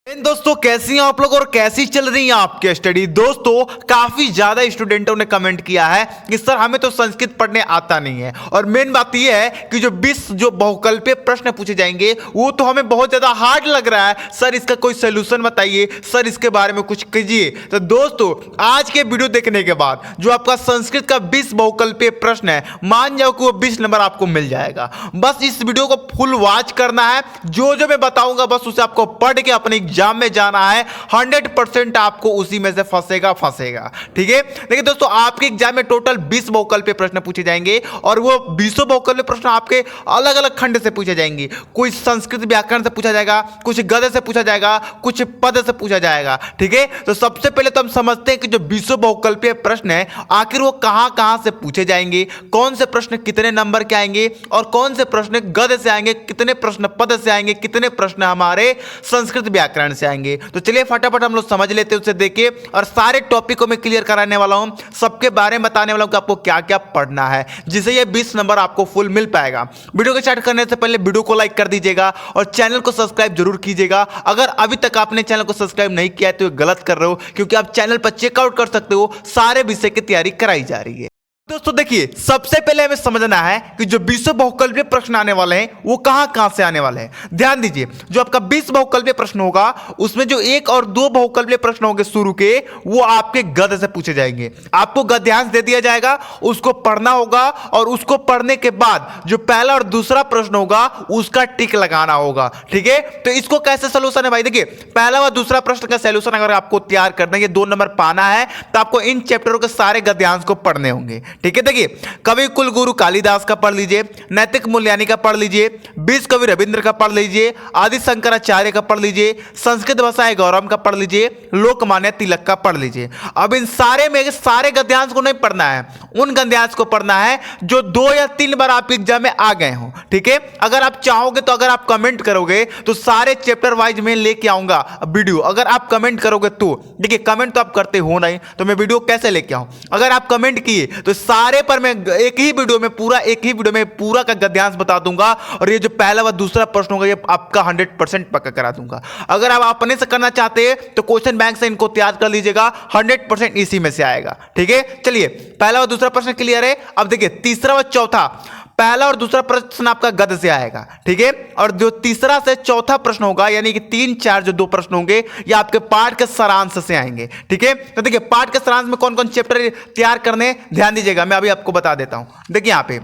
दोस्तों कैसी हैं आप लोग और कैसी चल रही है आपकी स्टडी। दोस्तों काफी ज्यादा स्टूडेंटों ने कमेंट किया है कि सर हमें तो संस्कृत पढ़ने आता नहीं है, और मेन बात यह है कि जो 20 जो बहुकल्पीय प्रश्न पूछे जाएंगे वो तो हमें बहुत ज्यादा हार्ड लग रहा है। सर इसका कोई सोल्यूशन बताइए, सर इसके बारे में कुछ कीजिए। तो दोस्तों आज के वीडियो देखने के बाद जो आपका संस्कृत का 20 बहुकल्पीय प्रश्न है, मान जाओ कि वो 20 नंबर आपको मिल जाएगा। बस इस वीडियो को फुल वॉच करना है, जो जो मैं बताऊंगा बस उसे आपको पढ़ के अपने एग्जाम में जाना है। 100% आपको उसी में से फंसेगा। ठीक है। देखिए दोस्तों आपके एग्जाम में टोटल 20 बहुकल्पीय प्रश्न पूछे जाएंगे, और वो 20 बहुकल्पीय प्रश्न आपके अलग अलग खंड से पूछे जाएंगे। कुछ संस्कृत व्याकरण से पूछा जाएगा, कुछ गद्य से पूछा जाएगा, कुछ पद से पूछा जाएगा। ठीक है। तो सबसे पहले तो हम समझते हैं कि जो 20 बहुकल्पीय प्रश्न है आखिर वो कहां से पूछे जाएंगे, कौन से प्रश्न कितने नंबर के आएंगे, और कौन से प्रश्न गद्य से आएंगे, कितने प्रश्न पद से आएंगे, कितने प्रश्न हमारे संस्कृत व्याकरण से आएंगे। तो चलिए फटाफट हम लोग समझ लेते हैं, उसे देखिए, और सारे टॉपिक को मैं क्लियर कराने वाला हूं, सबके बारे में बताने वाला हूं कि आपको क्या क्या पढ़ना है, जिससे ये 20 नंबर आपको फुल मिल पाएगा। वीडियो को स्टार्ट करने से पहले वीडियो को लाइक कर दीजिएगा और चैनल को सब्सक्राइब जरूर कीजिएगा। अगर अभी तक आपने चैनल को सब्सक्राइब नहीं किया है तो गलत कर रहे हो, क्योंकि आप चैनल पर चेकआउट कर सकते हो, सारे विषय की तैयारी कराई जा रही है। दोस्तों देखिए सबसे पहले हमें समझना है कि जो 20 बहुकल्पीय प्रश्न आने वाले हैं वो कहां से आने वाले हैं। ध्यान दीजिए, जो आपका 20 बहुकल्पीय प्रश्न होगा उसमें जो 1 और 2 बहुकल्पीय प्रश्न होंगे शुरू के, वो आपके गद्य से पूछे जाएंगे। आपको गद्यांश दे दिया जाएगा, उसको पढ़ना होगा, और उसको पढ़ने के बाद जो पहला और दूसरा प्रश्न होगा उसका टिक लगाना होगा। ठीक है। तो इसको कैसे सोल्यूशन है भाई, देखिए पहला व दूसरा प्रश्न का सोल्यूशन अगर आपको तैयार करना है, ये 2 नंबर पाना है, तो आपको इन चैप्टरों के सारे गद्यांश को पढ़ने होंगे। ठीक है। देखिए कवि कुलगुरु कालिदास का पढ़ लीजिए, नैतिक मूल्यांकन का पढ़ लीजिए, 20 कवि रविंद्र का पढ़ लीजिए, आदि शंकराचार्य का पढ़ लीजिए, संस्कृत भाषा गौरव का पढ़ लीजिए, लोकमान्य तिलक का पढ़ लीजिए। अब इन सारे में सारे गद्यांश को नहीं पढ़ना है, उन गद्यांश को पढ़ना है जो 2 या 3 बार आपके एग्जाम में आ गए हो। ठीक है। अगर आप चाहोगे तो अगर आप कमेंट करोगे तो सारे चैप्टर वाइज में लेके आऊंगा वीडियो। अगर आप कमेंट करोगे तो देखिए, कमेंट तो आप करते हो नहीं, तो मैं वीडियो कैसे लेके आऊं। अगर आप कमेंट किए तो सारे पर मैं एक ही वीडियो में पूरा का गद्यांश बता दूंगा, और ये जो पहला व दूसरा प्रश्न होगा ये आपका 100% पक्का करा दूंगा। अगर आप अपने से करना चाहते हैं तो क्वेश्चन बैंक से इनको तैयार कर लीजिएगा, 100% इसी में से आएगा। ठीक है। चलिए पहला व दूसरा प्रश्न क्लियर है। अब देखिए तीसरा व चौथा, पहला और दूसरा प्रश्न आपका गद्य से आएगा। ठीक है। और जो तीसरा से चौथा प्रश्न होगा, यानी कि 3, 4 जो 2 प्रश्न होंगे, ये आपके पाठ के सारांश से आएंगे। ठीक है। तो देखिए पाठ के सारांश में कौन कौन चैप्टर तैयार करने, ध्यान दीजिएगा, मैं अभी आपको बता देता हूं। देखिए यहां पे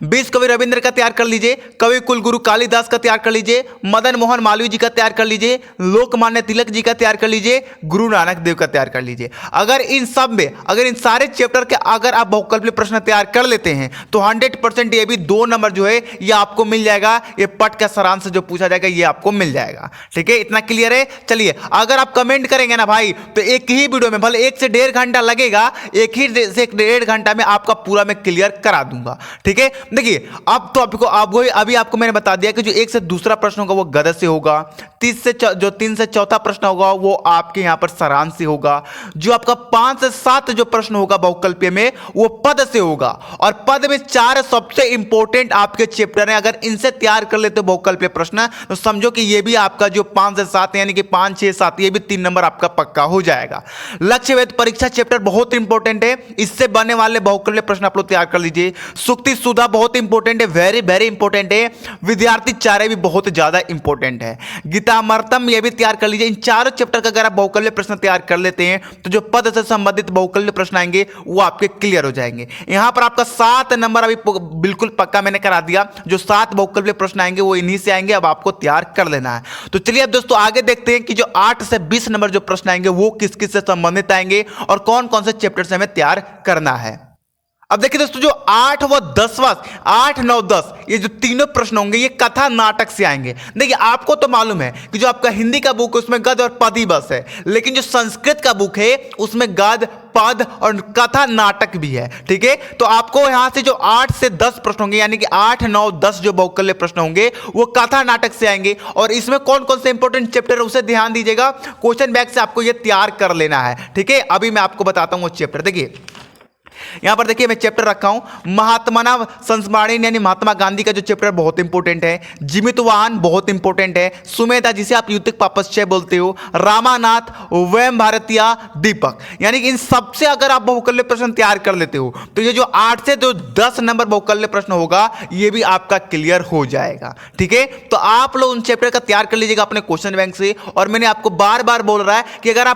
20 कवि रविंद्र का तैयार कर लीजिए, कवि कुलगुरु कालिदास का तैयार कर लीजिए, मदन मोहन मालवीय जी का तैयार कर लीजिए, लोकमान्य तिलक जी का तैयार कर लीजिए, गुरु नानक देव का तैयार कर लीजिए। अगर इन सब में, अगर इन सारे चैप्टर के अगर आप बहुकल्पीय प्रश्न तैयार कर लेते हैं तो 100% ये भी 2 नंबर जो है ये आपको मिल जाएगा। ये पट का सारांश से जो पूछा जाएगा ये आपको मिल जाएगा। ठीक है। इतना क्लियर है। चलिए अगर आप कमेंट करेंगे ना भाई, तो एक ही वीडियो में भले 1 से 1.5 घंटा लगेगा, एक ही से 1.5 घंटा में आपका पूरा मैं क्लियर करा दूंगा। ठीक है। देखिए अब तो आपको अभी आपको मैंने बता दिया कि जो 1 से दूसरा प्रश्न होगा वो गद्य से होगा, 3 से चौथा प्रश्न होगा वो आपके यहां पर सारांश से होगा, जो आपका 5 से 7 जो प्रश्न होगा बहुकल्पीय में वो पद से होगा, और पद में 4 सबसे इंपॉर्टेंट आपके चैप्टर हैं। अगर इनसे तैयार कर लेते हो बहुकल्पीय प्रश्न तो समझो कि ये भी आपका जो 5 से 7 यानी कि 5, 6, 7 ये भी 3 नंबर आपका पक्का हो जाएगा। लक्ष्य वेध परीक्षा चैप्टर बहुत इंपॉर्टेंट है, इससे बनने वाले बहुकल्पीय प्रश्न आप लोग तैयार कर लीजिए। सुक्ति सुधा बहुत इंपॉर्टेंट है, वेरी इंपॉर्टेंट है। विद्यार्थी चार्य भी बहुत ज्यादा इंपॉर्टेंट है। गीतामृतम ये भी तैयार कर लीजिए। इन चारों चैप्टर का अगर आप बहुकल्पीय प्रश्न तैयार कर लेते हैं तो जो पद से संबंधित बहुकल्पीय प्रश्न आएंगे वो आपके क्लियर हो जाएंगे। यहां पर आपका 7 नंबर अभी बिल्कुल पक्का मैंने करा दिया, जो 7 बहुकल्पीय प्रश्न आएंगे वो इन्हीं से आएंगे। अब आपको तैयार कर लेना है। तो चलिए अब दोस्तों आगे देखते हैं कि जो 8 से 20 नंबर जो प्रश्न आएंगे वो किस किस से संबंधित आएंगे और कौन कौन से चैप्टर से हमें तैयार करना है। अब देखिए दोस्तों जो 8 व 10वां 8, 9, 10 ये जो तीनों प्रश्न होंगे ये कथा नाटक से आएंगे। देखिए आपको तो मालूम है कि जो आपका हिंदी का बुक है उसमें गद्य और पद ही बस है, लेकिन जो संस्कृत का बुक है उसमें गद्य, पद और कथा नाटक भी है। ठीक है। तो आपको यहां से जो 8 से 10 प्रश्न होंगे, यानी कि 8, 9, 10 जो बहुकल्पीय प्रश्न होंगे वो कथा नाटक से आएंगे, और इसमें कौन कौन से इंपॉर्टेंट चैप्टर है उसे ध्यान दीजिएगा। क्वेश्चन बैंक से आपको ये तैयार कर लेना है। ठीक है। अभी मैं आपको बताता हूं वो चैप्टर। देखिए यहां पर देखिए मैं चैप्टर रखा हूं महात्मा संस्मरणीय यानी महात्मा गांधी का जो चैप्टर बहुत इंपॉर्टेंट है, जीवित वाहन बहुत इंपॉर्टेंट है, सुमेधा जिसे आप युतिक पापस्य बोलते हो, रामानाथ, वैम भारतीय, दीपक, यानी कि इन सबसे अगर आप बहुकल्य प्रश्न तैयार कर लेते हो तो ये जो 8 से जो 10 नंबर बहुकल्य प्रश्न होगा ये भी आपका क्लियर हो जाएगा। ठीक है, तो आप लोग उन चैप्टर का तैयार कर लीजिएगा अपने क्वेश्चन बैंक से। और मैंने आपको बार बार बोल रहा है कि अगर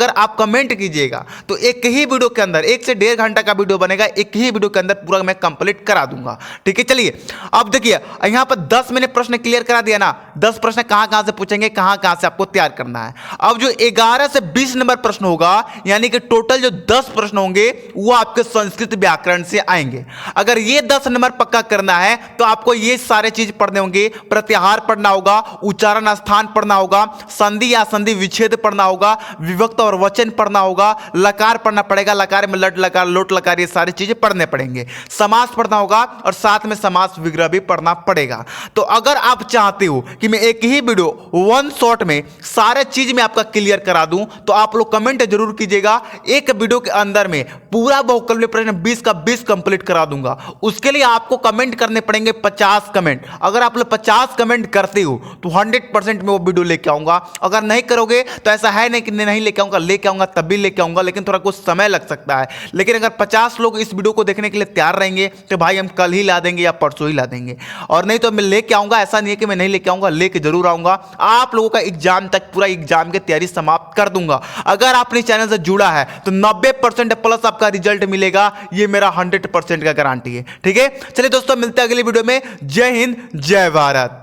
आप कमेंट कीजिएगा तो एक ही वीडियो के अंदर 1 से 1.5 घंटा का वीडियो बनेगा, एक ही वीडियो के अंदर पूरा मैं कंप्लीट करा दूंगा। ठीक है, चलिए अब देखिए यहां पर 10 मैंने प्रश्न क्लियर करा दिया ना, 10 प्रश्न कहां से पूछेंगे, कहां से आपको तैयार करना है। अब जो 11 से 20 नंबर प्रश्न होगा यानी कि टोटल जो 10 प्रश्न होंगे वो आपके संस्कृत व्याकरण से आएंगे। अगर ये 10 नंबर पक्का करना है तो आपको ये सारे चीज पढ़ने होंगे, प्रत्याहार पढ़ना होगा, उच्चारण स्थान पढ़ना होगा, संधि या संधि विच्छेद पढ़ना होगा, विभक्त और वचन पढ़ना होगा, लकार पढ़ना पड़ेगा, लकार में लट लकार लोट लकार ये सारी चीजें पढ़ने पड़ेंगे, समास पढ़ना होगा और साथ में समास विग्रह भी पढ़ना पड़ेगा। तो अगर आप चाहते हो कि मैं एक ही वीडियो वन शॉट में सारे चीज में आपका क्लियर करा दूं तो आप लोग कमेंट जरूर कीजिएगा। एक वीडियो के अंदर में पूरा बहुकल्य प्रश्न 20 का 20 कंप्लीट करा दूंगा। उसके लिए आपको कमेंट करने पड़ेंगे 50 कमेंट। अगर आप लोग 50 कमेंट करते हो तो 100% में वो वीडियो लेके आऊंगा। अगर नहीं करोगे तो ऐसा है नहीं कि नहीं लेके आऊंगा, तब भी लेके आऊंगा, लेकिन थोड़ा कुछ समय लग सकता है। लेकिन अगर 50 लोग इस वीडियो को देखने के लिए तैयार रहेंगे तो भाई हम कल ही ला देंगे या परसों ही ला देंगे, और नहीं तो मैं लेके आऊंगा। ऐसा नहीं है कि मैं नहीं लेके आऊंगा, लेके जरूर आऊंगा। आप लोगों का एग्जाम तक पूरा एग्जाम की तैयारी समाप्त कर दूंगा। अगर आपने चैनल से जुड़ा है तो 90% प्लस आपका रिजल्ट मिलेगा, ये मेरा 100% का गारंटी है। ठीक है, चलिए दोस्तों मिलते हैं अगली वीडियो में। जय हिंद, जय भारत।